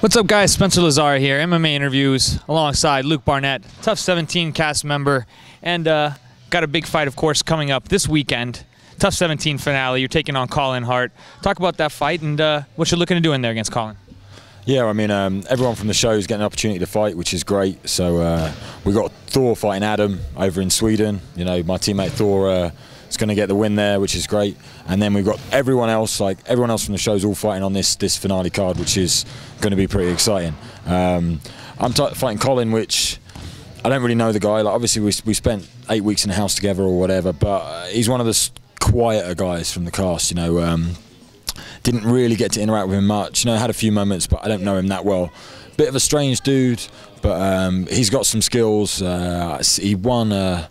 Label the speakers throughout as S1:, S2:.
S1: What's up, guys? Spencer Lazar here, MMA interviews alongside Luke Barnatt, TUF 17 cast member, and got a big fight, of course, coming up this weekend. TUF 17 finale. You're taking on Collin Hart. Talk about that fight and what you're looking to do in there against Collin.
S2: Yeah, I mean, everyone from the show is getting an opportunity to fight, which is great. So we got Thor fighting Adam over in Sweden. You know, my teammate Thor is going to get the win there, which is great. And then we've got everyone else, like everyone else from the show, is all fighting on this finale card, which is going to be pretty exciting. I'm fighting Collin, which I don't really know the guy. Like, obviously, we spent 8 weeks in the house together or whatever, but he's one of the quieter guys from the cast. You know. Didn't really get to interact with him much. You know, had a few moments, but I don't know him that well. Bit of a strange dude, but he's got some skills. He won a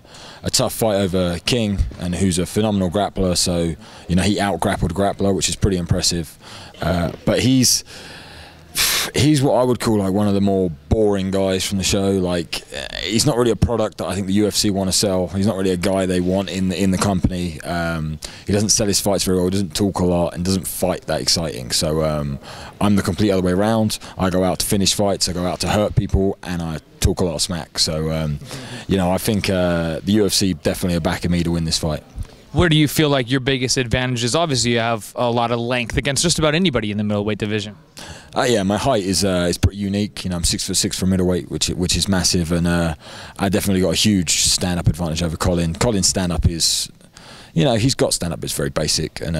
S2: tough fight over King, and who's a phenomenal grappler. So, you know, he out-grappled grappler, which is pretty impressive. But he's what I would call like one of the more boring guys from the show. Like, he's not really a product that I think the UFC want to sell. He's not really a guy they want in the company. He doesn't sell his fights very well, doesn't talk a lot, and doesn't fight that exciting. So I'm the complete other way around. I go out to finish fights, I go out to hurt people, and I talk a lot of smack. So you know, I think the UFC definitely are backing me to win this fight.
S1: Where do you feel like your biggest advantage is? Obviously, you have a lot of length against just about anybody in the middleweight division.
S2: Yeah, my height is pretty unique. You know, I'm 6'6" for middleweight, which is massive, and I definitely got a huge stand-up advantage over Collin. Collin's stand-up is, you know, he's got stand-up, but it's very basic, and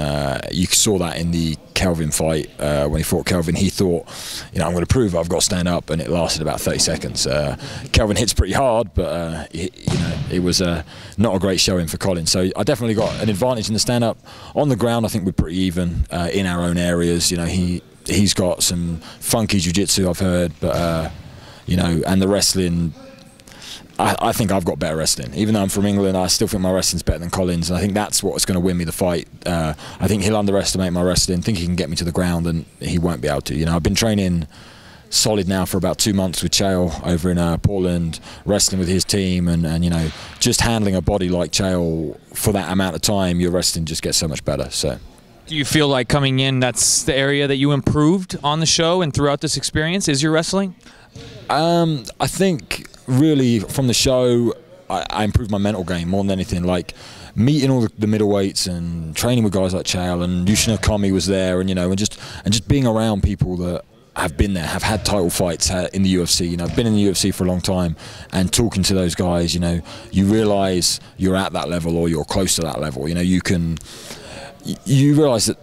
S2: you saw that in the Kelvin fight. When he fought Kelvin, he thought, you know, I'm going to prove I've got stand-up, and it lasted about 30 seconds. Kelvin hits pretty hard, but you know, it was not a great showing for Collin. So I definitely got an advantage in the stand-up. On the ground, I think we're pretty even in our own areas. You know, he's got some funky jiu-jitsu, I've heard, but you know, and the wrestling, I think I've got better wrestling. Even though I'm from England, I still think my wrestling's better than Collin's, and I think that's what's going to win me the fight. I think he'll underestimate my wrestling, think he can get me to the ground, and he won't be able to. You know, I've been training solid now for about 2 months with Chael over in Portland, wrestling with his team, and you know, just handling a body like Chael for that amount of time, your wrestling just gets so much better. So.
S1: Do you feel like coming in, that's the area that you improved on the show and throughout this experience, is your wrestling?
S2: I think really from the show, I improved my mental game more than anything. Like meeting all the middleweights and training with guys like Chael, and Yushin Okami was there, and you know, and just being around people that have been there, have had title fights in the UFC. You know, I've been in the UFC for a long time, and talking to those guys, you know, you realise you're at that level or you're close to that level. You know, you realise that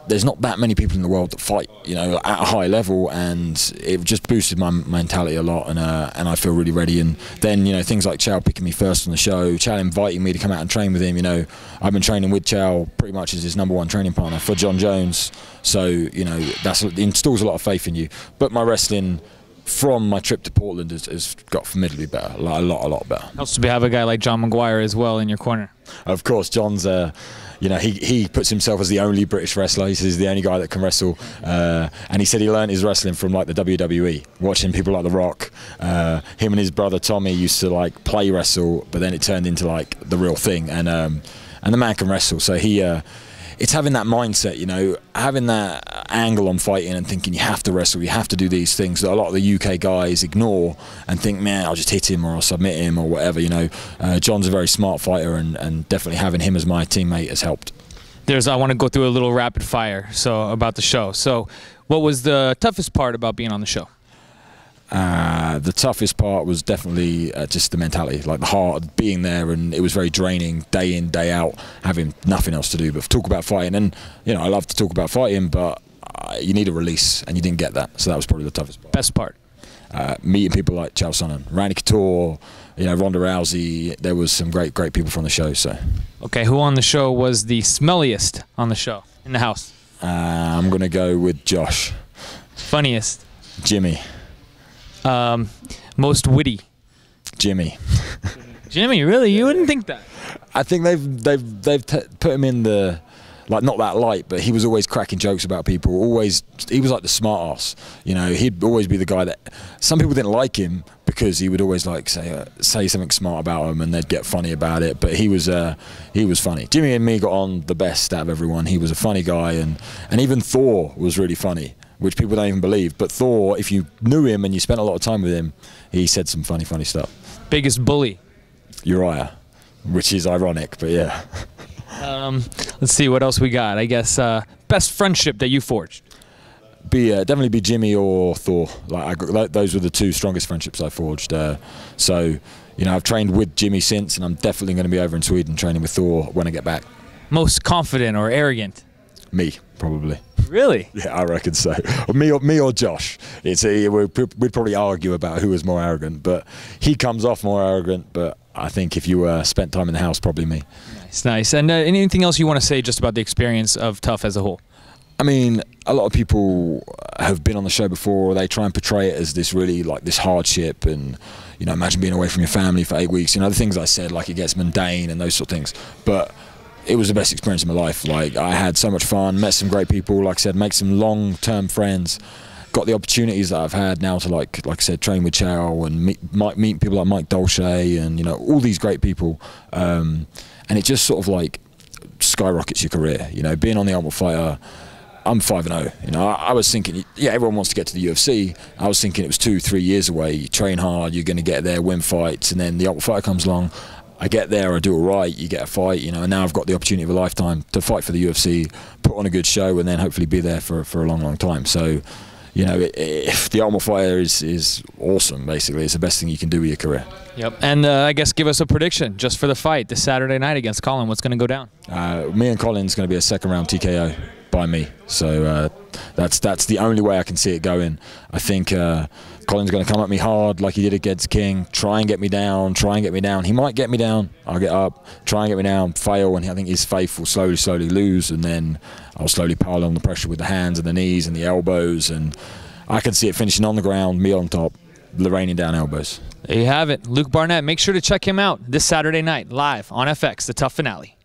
S2: there's not that many people in the world that fight, you know, at a high level, and it just boosted my mentality a lot, and I feel really ready. And then, you know, things like Chael picking me first on the show, Chael inviting me to come out and train with him. You know, I've been training with Chael pretty much as his #1 training partner for John Jones, so you know, it installs a lot of faith in you. But my wrestling from my trip to Portland has got formidably better, like a lot better.
S1: Helps to have a guy like John McGuire as well in your corner.
S2: Of course, John's you know, he puts himself as the only British wrestler. He says he's the only guy that can wrestle, and he said he learned his wrestling from like the WWE, watching people like The Rock. Him and his brother Tommy used to like play wrestle, but then it turned into like the real thing, and the man can wrestle. So it's having that mindset, you know, having that angle on fighting and thinking you have to wrestle, you have to do these things that a lot of the UK guys ignore and think, man, I'll just hit him or I'll submit him or whatever, you know. John's a very smart fighter, and definitely having him as my teammate has helped.
S1: I want to go through a little rapid fire about the show. So what was the toughest part about being on the show?
S2: The toughest part was definitely just the mentality, like the heart, being there, and it was very draining, day in, day out, having nothing else to do but talk about fighting. And you know, I love to talk about fighting, but you need a release, and you didn't get that, so that was probably the toughest part.
S1: Best part?
S2: Meeting people like Chael Sonnen, Randy Couture, you know, Ronda Rousey. There was some great people from the show. So,
S1: okay, who on the show was the smelliest on the show in the house?
S2: I'm gonna go with Josh.
S1: Funniest?
S2: Jimmy.
S1: Most witty?
S2: Jimmy.
S1: Jimmy, really? You wouldn't think that.
S2: I think they've put him in the, like, not that light, but he was always cracking jokes about people. Always, he was like the smart ass. You know, he'd always be the guy that some people didn't like him because he would always like say something smart about them, and they'd get funny about it. But he was funny. Jimmy and me got on the best out of everyone. He was a funny guy, and even Thor was really funny. which people don't even believe. But Thor, if you knew him and you spent a lot of time with him, he said some funny stuff.
S1: Biggest bully?
S2: Uriah, which is ironic, but yeah.
S1: Let's see what else we got. I guess best friendship that you forged?
S2: Definitely be Jimmy or Thor. Those were the two strongest friendships I forged. So, you know, I've trained with Jimmy since, and I'm definitely going to be over in Sweden training with Thor when I get back.
S1: Most confident or arrogant?
S2: Me, probably.
S1: Really?
S2: Yeah, I reckon so. Or me or Josh. We'd probably argue about who was more arrogant, but he comes off more arrogant. But I think if you spent time in the house, probably me.
S1: Nice. And anything else you want to say just about the experience of TUF as a whole?
S2: I mean, a lot of people have been on the show before. They try and portray it as this really this hardship, and you know, imagine being away from your family for 8 weeks. You know, the things I said, like it gets mundane and those sort of things. But it was the best experience of my life. Like, I had so much fun, met some great people. Like I said, make some long-term friends. Got the opportunities that I've had now to like I said, train with Chael and meet people like Mike Dolce and you know, all these great people. And it just sort of like skyrockets your career. You know, being on the Ultimate Fighter. I'm 5-0. You know, I was thinking, yeah, everyone wants to get to the UFC. I was thinking it was 2-3 years away. You train hard, you're going to get there, win fights, and then the Ultimate Fighter comes along. I get there, I do it right, you get a fight, you know, and now I've got the opportunity of a lifetime to fight for the UFC, put on a good show, and then hopefully be there for a long time. So, you know, if the Ultimate Fighter is awesome, basically. It's the best thing you can do with your career.
S1: Yep. And I guess give us a prediction just for the fight this Saturday night against Collin. What's going to go down?
S2: Me and Collin's going to be a second-round TKO by me. So that's the only way I can see it going. I think Collin's going to come at me hard like he did against King, try and get me down. He might get me down, I'll get up, try and get me down, fail, and I think his faith will slowly lose, and then I'll slowly pile on the pressure with the hands and the knees and the elbows, and I can see it finishing on the ground, me on top, raining down elbows.
S1: There you have it. Luke Barnatt. Make sure to check him out this Saturday night live on FX, the TUF finale.